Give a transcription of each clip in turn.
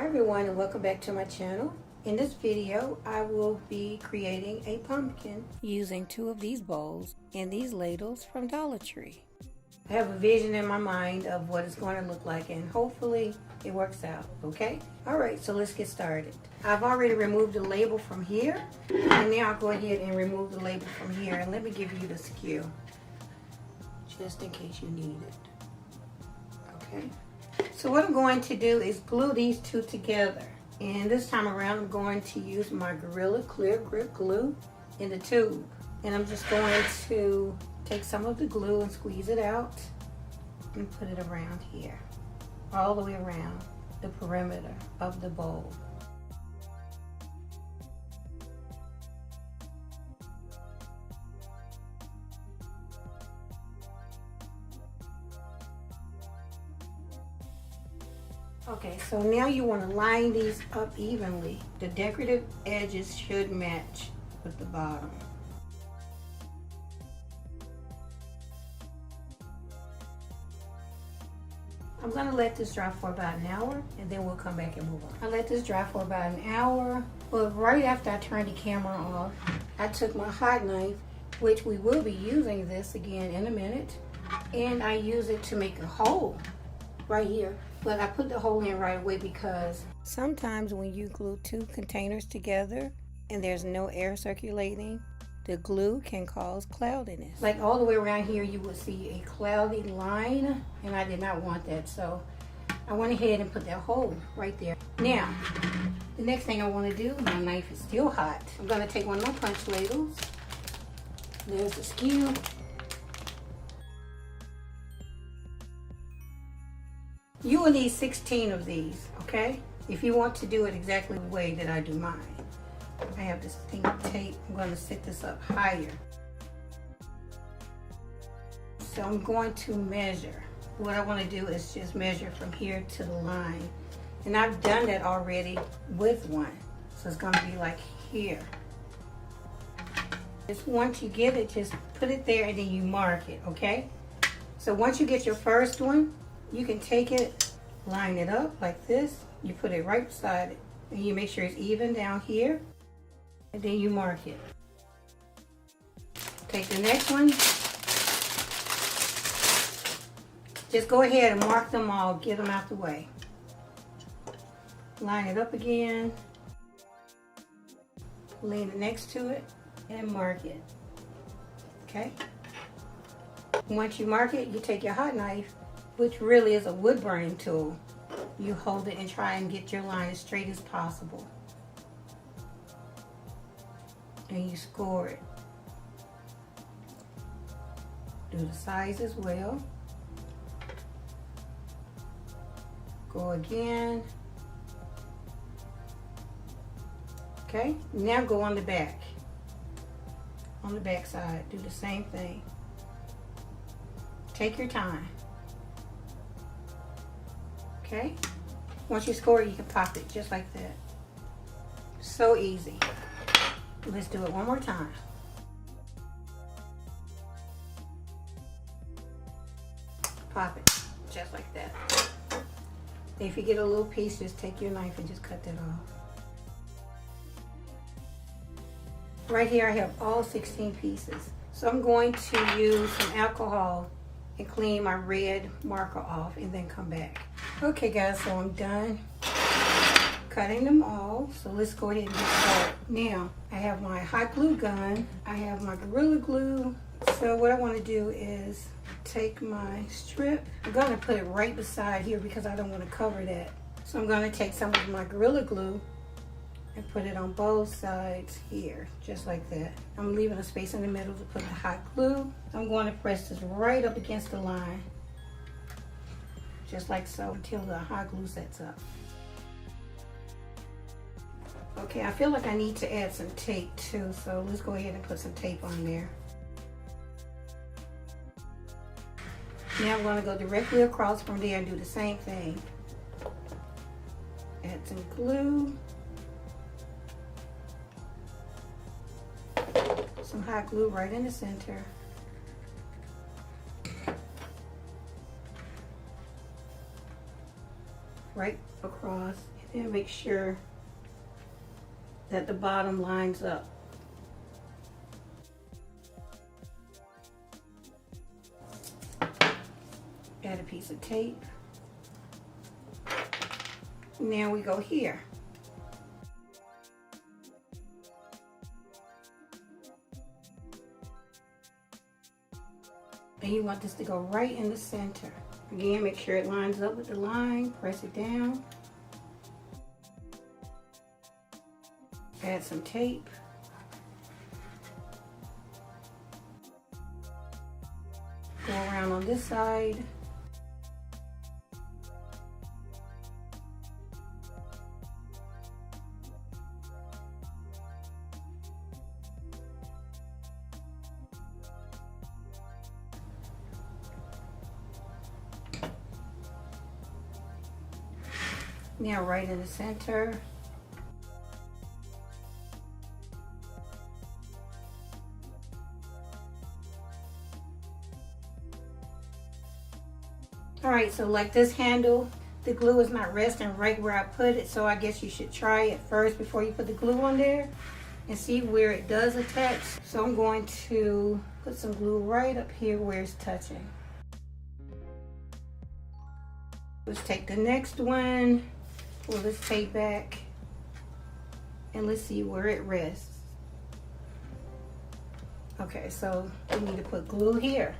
everyone, and welcome back to my channel. In this video I will be creating a pumpkin using two of these bowls and these ladles from Dollar Tree. I have a vision in my mind of what it's going to look like, and hopefully it works out. Okay, alright, so let's get started. I've already removed the label from here, and now I'll go ahead and remove the label from here, and let me give you the skew just in case you need it. Okay, so what I'm going to do is glue these two together, and this time around I'm going to use my Gorilla Clear Grip glue in the tube, and I'm just going to take some of the glue and squeeze it out and put it around here, all the way around the perimeter of the bowl. Okay, so now you want to line these up evenly. The decorative edges should match with the bottom. I'm going to let this dry for about an hour, and then we'll come back and move on. I let this dry for about an hour, but right after I turned the camera off, I took my hot knife, which we will be using this again in a minute, and I use it to make a hole right here. But I put the hole in right away because sometimes when you glue two containers together and there's no air circulating, the glue can cause cloudiness. Like all the way around here you would see a cloudy line, and I did not want that, so I went ahead and put that hole right there. Now, the next thing I want to do, my knife is still hot. I'm going to take one of my punch ladles. There's the skew. You will need 16 of these, okay? If you want to do it exactly the way that I do mine. I have this pink tape. I'm going to set this up higher. So I'm going to measure. What I want to do is just measure from here to the line. And I've done that already with one. So it's going to be like here. Just once you get it, just put it there and then you mark it, okay? So once you get your first one, you can take it, line it up like this. You put it right beside it. And you make sure it's even down here. And then you mark it. Take the next one. Just go ahead and mark them all. Get them out the way. Line it up again. Lean it next to it and mark it. Okay? Once you mark it, you take your hot knife, which really is a wood burning tool. You hold it and try and get your line as straight as possible. And you score it. Do the sides as well. Go again. Okay, now go on the back. On the back side, do the same thing. Take your time. Okay, once you score it, you can pop it just like that. So easy. Let's do it one more time. Pop it just like that. If you get a little piece, just take your knife and just cut that off. Right here I have all 16 pieces. So I'm going to use some alcohol and clean my red marker off and then come back. Okay guys, so I'm done cutting them all. So let's go ahead and get started. Now, I have my hot glue gun. I have my Gorilla Glue. So what I want to do is take my strip. I'm going to put it right beside here because I don't want to cover that. So I'm going to take some of my Gorilla Glue and put it on both sides here, just like that. I'm leaving a space in the middle to put the hot glue. I'm going to press this right up against the line, just like so, until the hot glue sets up. Okay, I feel like I need to add some tape too, so let's go ahead and put some tape on there. Now I'm going to go directly across from there and do the same thing. Add some glue. Some hot glue right in the center. right across And make sure that the bottom lines up. Add a piece of tape. Now we go here. And you want this to go right in the center. Again, make sure it lines up with the line. Press it down. Add some tape. Go around on this side. Now right in the center. Alright, so like this handle, the glue is not resting right where I put it, so I guess you should try it first before you put the glue on there and see where it does attach. So I'm going to put some glue right up here where it's touching. Let's take the next one, pull this tape back, and let's see where it rests. Okay, so we need to put glue here.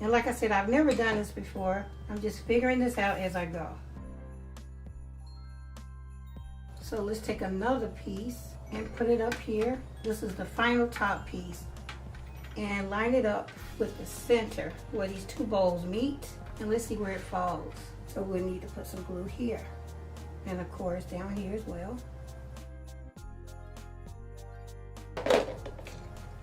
And like I said, I've never done this before. I'm just figuring this out as I go. So let's take another piece and put it up here. This is the final top piece. And line it up with the center where these two bowls meet. And let's see where it falls. So we'll need to put some glue here. And of course down here as well.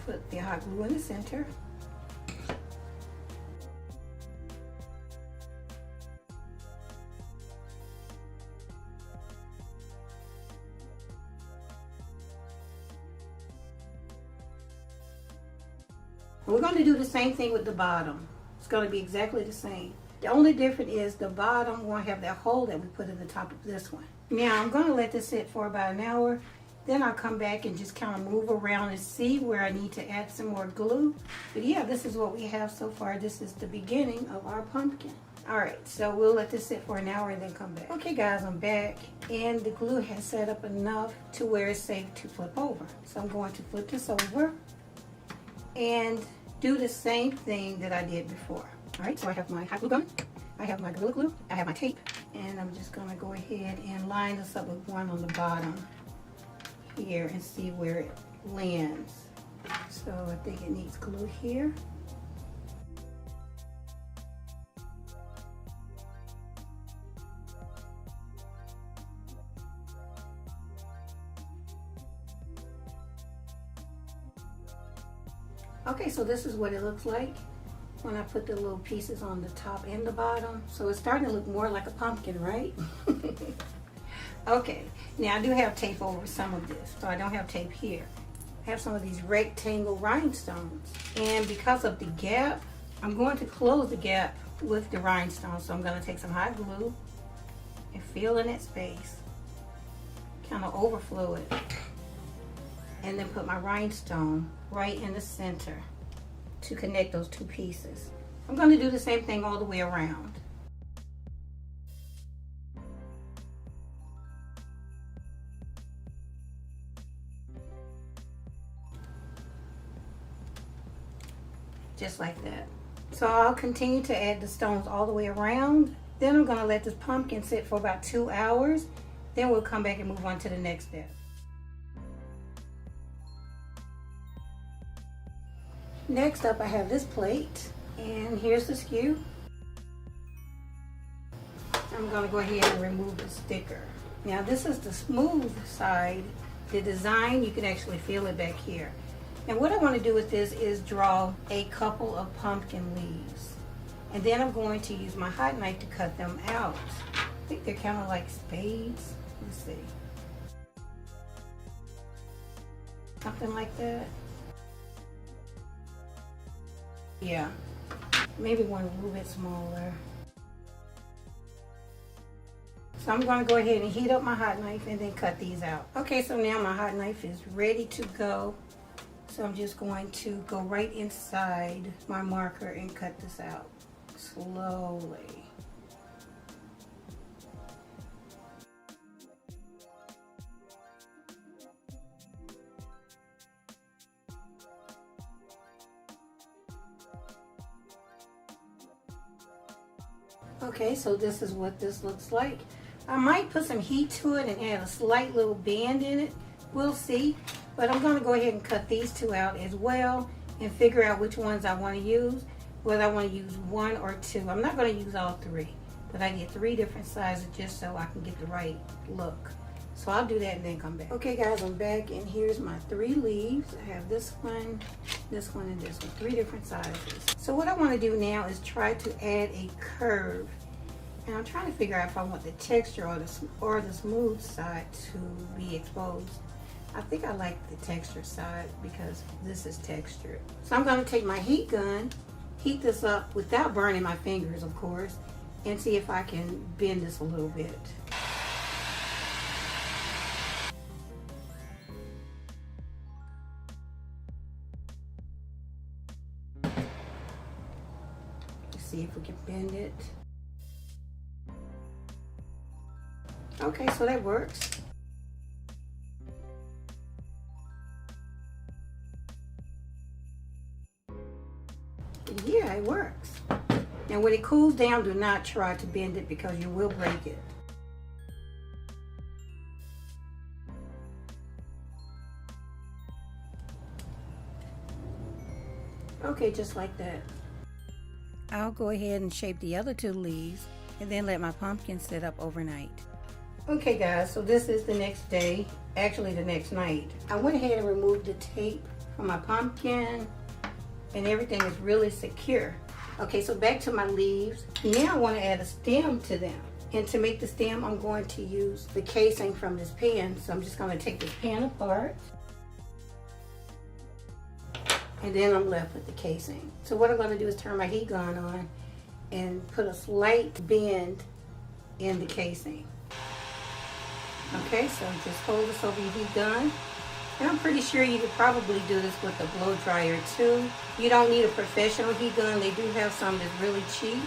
Put the hot glue in the center. We're going to do the same thing with the bottom. It's going to be exactly the same. The only difference is the bottom won't have that hole that we put in the top of this one. Now I'm going to let this sit for about an hour. Then I'll come back and just kind of move around and see where I need to add some more glue. But yeah, this is what we have so far. This is the beginning of our pumpkin. Alright, so we'll let this sit for an hour and then come back. Okay guys, I'm back. And the glue has set up enough to where it's safe to flip over. So I'm going to flip this over and do the same thing that I did before. All right, so I have my hot glue gun, I have my Gorilla Glue, I have my tape, and I'm just gonna go ahead and line this up with one on the bottom here and see where it lands. So I think it needs glue here. Okay, so this is what it looks like when I put the little pieces on the top and the bottom. So it's starting to look more like a pumpkin, right? Okay, now I do have tape over some of this, so I don't have tape here. I have some of these rectangle rhinestones. And because of the gap, I'm going to close the gap with the rhinestones. So I'm going to take some hot glue and fill in that space, kind of overflow it. And then put my rhinestone right in the center to connect those two pieces. I'm going to do the same thing all the way around. Just like that. So I'll continue to add the stones all the way around. Then I'm going to let this pumpkin sit for about 2 hours. Then we'll come back and move on to the next step. Next up, I have this plate, and here's the skew. I'm going to go ahead and remove the sticker. Now this is the smooth side. The design, you can actually feel it back here. And what I want to do with this is draw a couple of pumpkin leaves. And then I'm going to use my hot knife to cut them out. I think they're kind of like spades. Let's see. Something like that. Yeah. maybe one a little bit smaller. So I'm going to go ahead and heat up my hot knife and then cut these out. Okay, so now my hot knife is ready to go. So I'm just going to go right inside my marker and cut this out slowly. Okay, so this is what this looks like. I might put some heat to it and add a slight little bend in it. We'll see. But I'm going to go ahead and cut these two out as well and figure out which ones I want to use. Whether I want to use one or two. I'm not going to use all three. But I get 3 different sizes just so I can get the right look. So I'll do that and then come back. Okay guys, I'm back and here's my 3 leaves. I have this one, and this one. 3 different sizes. So what I want to do now is try to add a curve. And I'm trying to figure out if I want the texture or the smooth side to be exposed. I think I like the texture side because this is textured. So I'm going to take my heat gun, heat this up without burning my fingers, of course, and see if I can bend this a little bit. Let's see if we can bend it. Okay, so that works. Yeah, it works. Now when it cools down, do not try to bend it because you will break it. Okay, just like that. I'll go ahead and shape the other 2 leaves and then let my pumpkin sit up overnight. Okay guys, so this is the next day, actually the next night. I went ahead and removed the tape from my pumpkin and everything is really secure. Okay, so back to my leaves. Now I want to add a stem to them. And to make the stem, I'm going to use the casing from this pen. So I'm just going to take this pen apart. And then I'm left with the casing. So what I'm going to do is turn my heat gun on and put a slight bend in the casing. Okay, so just hold this over your heat gun. And I'm pretty sure you could probably do this with a blow dryer too. You don't need a professional heat gun. They do have some that's really cheap.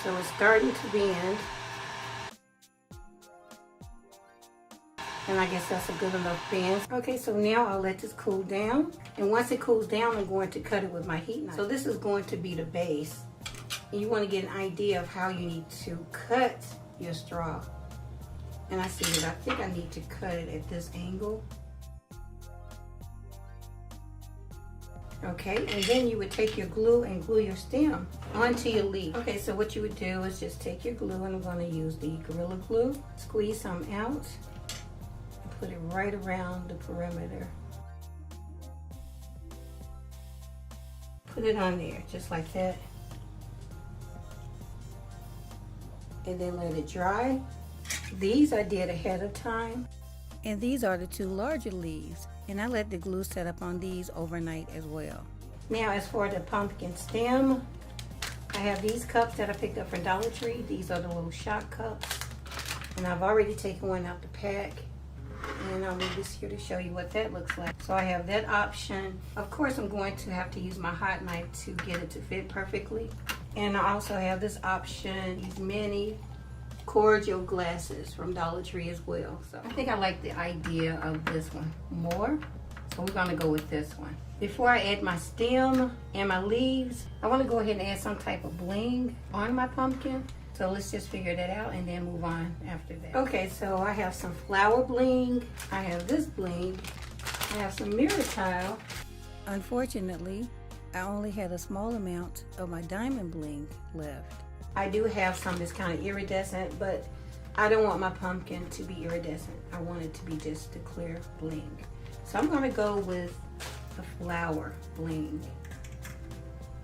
So it's starting to bend. And I guess that's a good enough bend. Okay, so now I'll let this cool down. And once it cools down, I'm going to cut it with my heat knife. So this is going to be the base. And you want to get an idea of how you need to cut your straw. And I see that I think I need to cut it at this angle. Okay, and then you would take your glue and glue your stem onto your leaf. Okay, so what you would do is just take your glue, and I'm going to use the Gorilla Glue. Squeeze some out and put it right around the perimeter. Put it on there, just like that. And then let it dry. These I did ahead of time. And these are the 2 larger leaves. And I let the glue set up on these overnight as well. Now as for the pumpkin stem, I have these cups that I picked up from Dollar Tree. These are the little shot cups. And I've already taken one out the pack. And I'll leave this here to show you what that looks like. So I have that option. Of course I'm going to have to use my hot knife to get it to fit perfectly. And I also have this option, these mini cordial glasses from Dollar Tree as well. So I think I like the idea of this one more. So we're gonna go with this one. Before I add my stem and my leaves, I wanna go ahead and add some type of bling on my pumpkin. So let's just figure that out and then move on after that. Okay, so I have some flower bling. I have this bling. I have some mirror tile. Unfortunately, I only had a small amount of my diamond bling left. I do have some that's kind of iridescent, but I don't want my pumpkin to be iridescent. I want it to be just the clear bling. So I'm gonna go with the flower bling.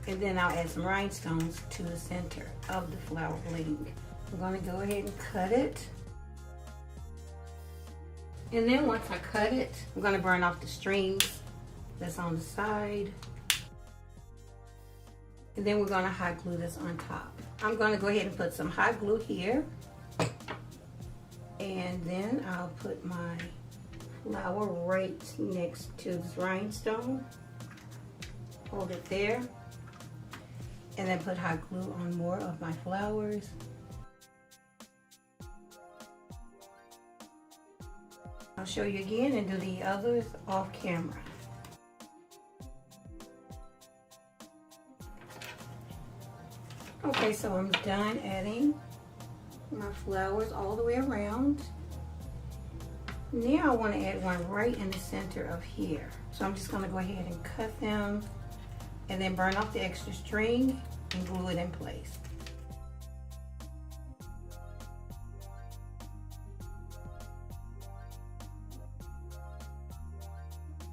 And then I'll add some rhinestones to the center of the flower bling. I'm gonna go ahead and cut it. And then once I cut it, I'm gonna burn off the strings that's on the side. And then we're gonna hot glue this on top. I'm gonna go ahead and put some hot glue here. And then I'll put my flower right next to this rhinestone. Hold it there. And then put hot glue on more of my flowers. I'll show you again and do the others off camera. Okay, so I'm done adding my flowers all the way around. Now I want to add one right in the center of here. So I'm just going to go ahead and cut them and then burn off the extra string and glue it in place.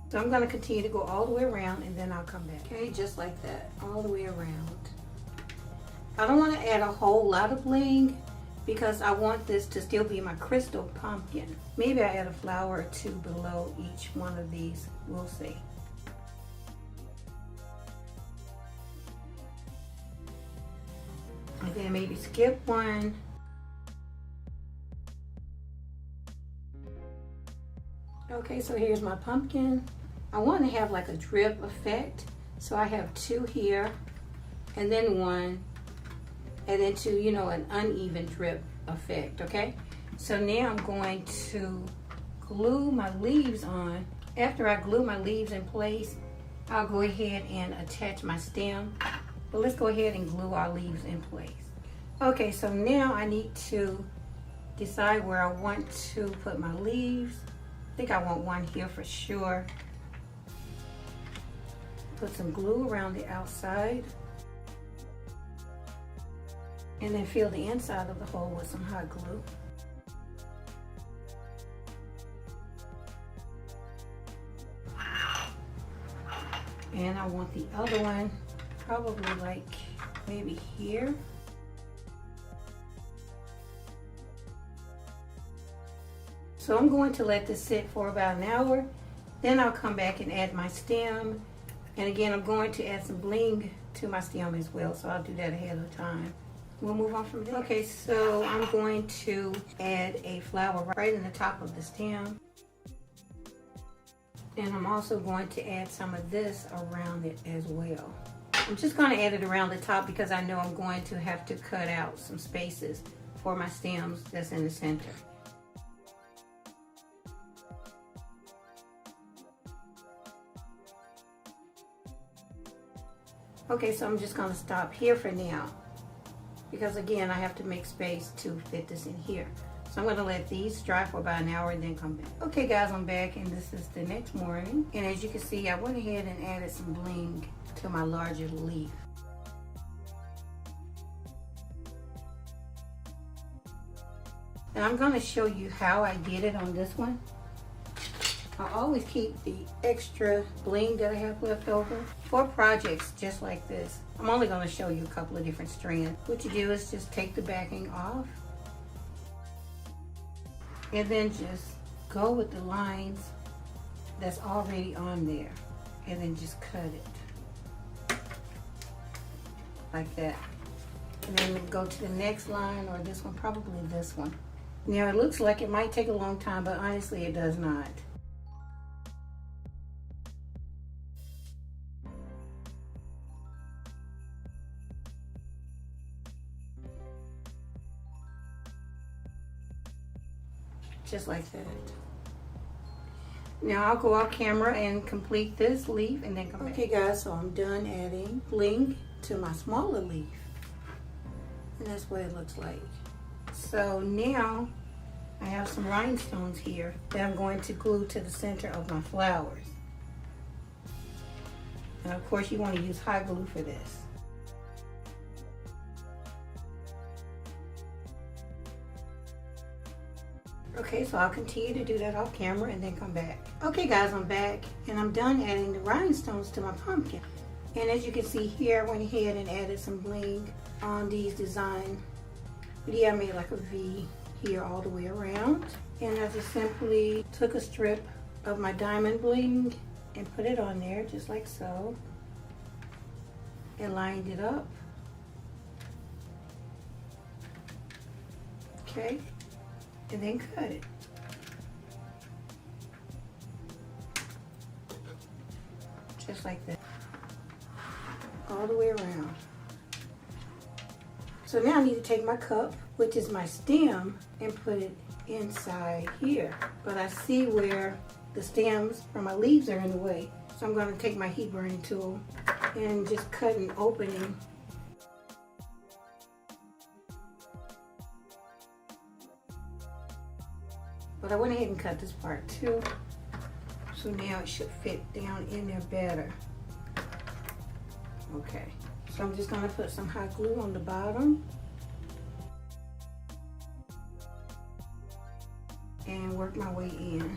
So I'm going to continue to go all the way around and then I'll come back. Okay, just like that, all the way around. I don't want to add a whole lot of bling because I want this to still be my crystal pumpkin. Maybe I add a flower or two below each one of these, we'll see. And then maybe skip one. Okay, so here's my pumpkin. I want to have like a drip effect. So I have two here and then one. And then two, you know, an uneven drip effect, okay? So now I'm going to glue my leaves on. After I glue my leaves in place, I'll go ahead and attach my stem. But let's go ahead and glue our leaves in place. Okay, so now I need to decide where I want to put my leaves. I think I want one here for sure. Put some glue around the outside. And then fill the inside of the hole with some hot glue. And I want the other one probably like maybe here. So I'm going to let this sit for about an hour. Then I'll come back and add my stem. And again, I'm going to add some bling to my stem as well. So I'll do that ahead of time. We'll move on from there. Okay, so I'm going to add a flower right in the top of the stem. And I'm also going to add some of this around it as well. I'm just going to add it around the top because I know I'm going to have to cut out some spaces for my stems that's in the center. Okay, so I'm just going to stop here for now. Because again, I have to make space to fit this in here. So I'm gonna let these dry for about an hour and then come back. Okay guys, I'm back and this is the next morning. And as you can see, I went ahead and added some bling to my larger leaf. And I'm gonna show you how I did it on this one. I always keep the extra bling that I have left over for projects just like this. I'm only going to show you a couple of different strands. What you do is just take the backing off and then just go with the lines that's already on there and then just cut it like that. And then go to the next line, or this one, probably this one. Now it looks like it might take a long time, but honestly it does not. Just like that. Now I'll go off camera and complete this leaf and then come back. Okay guys, so I'm done adding bling to my smaller leaf. And that's what it looks like. So now I have some rhinestones here that I'm going to glue to the center of my flowers. And of course you want to use hot glue for this. Okay, so I'll continue to do that off camera and then come back. Okay guys, I'm back and I'm done adding the rhinestones to my pumpkin. And as you can see here, I went ahead and added some bling on these designs. But yeah, I made like a V here all the way around. And I just simply took a strip of my diamond bling and put it on there just like so, and lined it up. Okay, and then cut it. Just like that, all the way around. So now I need to take my cup, which is my stem, and put it inside here. But I see where the stems from my leaves are in the way. So I'm going to take my heat burning tool and just cut an opening. But I went ahead and cut this part too. So now it should fit down in there better. Okay, so I'm just going to put some hot glue on the bottom and work my way in.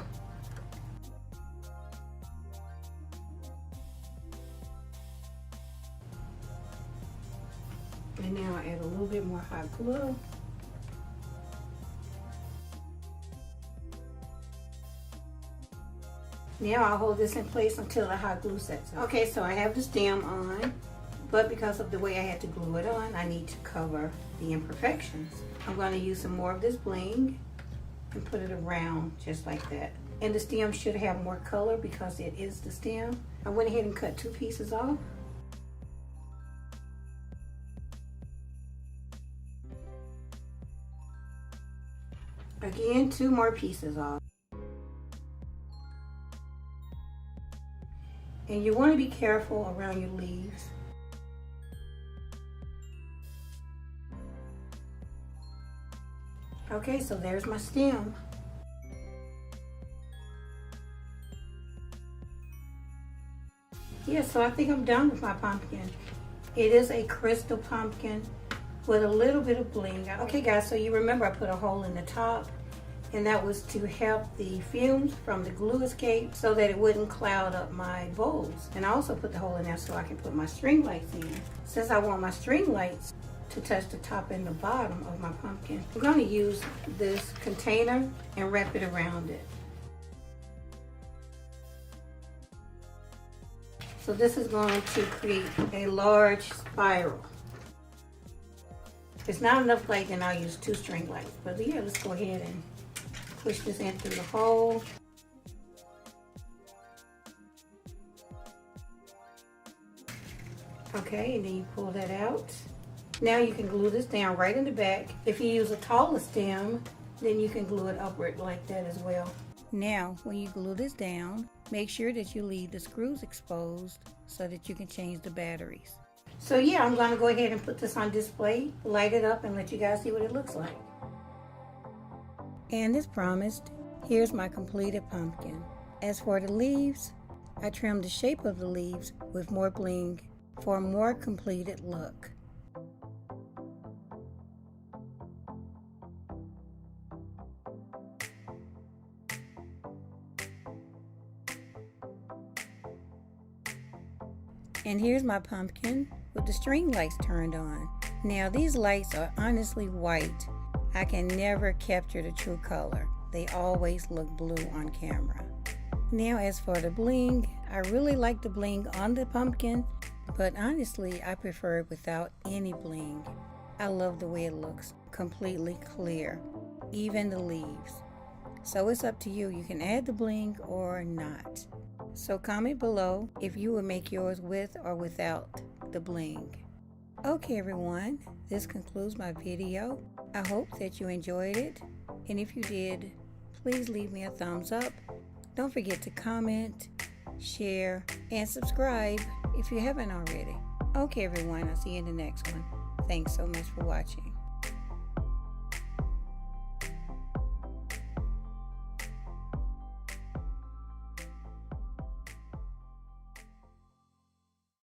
And now I add a little bit more hot glue. Now I'll hold this in place until the hot glue sets up. Okay, so I have the stem on, but because of the way I had to glue it on, I need to cover the imperfections. I'm going to use some more of this bling and put it around just like that. And the stem should have more color because it is the stem. I went ahead and cut 2 pieces off. Again, 2 more pieces off. And you want to be careful around your leaves. Okay, so there's my stem. Yeah, so I think I'm done with my pumpkin. It is a crystal pumpkin with a little bit of bling. Okay guys, so you remember I put a hole in the top, and that was to help the fumes from the glue escape so that it wouldn't cloud up my bowls. And I also put the hole in there so I can put my string lights in. Since I want my string lights to touch the top and the bottom of my pumpkin, I'm going to use this container and wrap it around it. So this is going to create a large spiral. If it's not enough light, then I'll use 2 string lights. But yeah, let's go ahead and push this in through the hole. Okay, and then you pull that out. Now you can glue this down right in the back. If you use a taller stem, then you can glue it upward like that as well. Now, when you glue this down, make sure that you leave the screws exposed so that you can change the batteries. So yeah, I'm going to go ahead and put this on display, light it up, and let you guys see what it looks like. And as promised, here's my completed pumpkin. As for the leaves, I trimmed the shape of the leaves with more bling for a more completed look. And here's my pumpkin with the string lights turned on. Now these lights are honestly white. I can never capture the true color. They always look blue on camera. Now as for the bling, I really like the bling on the pumpkin, but honestly I prefer it without any bling. I love the way it looks, completely clear, even the leaves. So it's up to you. You can add the bling or not. So comment below if you would make yours with or without the bling. Okay everyone, this concludes my video. I hope that you enjoyed it, and if you did, please leave me a thumbs up. Don't forget to comment, share, and subscribe if you haven't already. Okay everyone, I'll see you in the next one. Thanks so much for watching.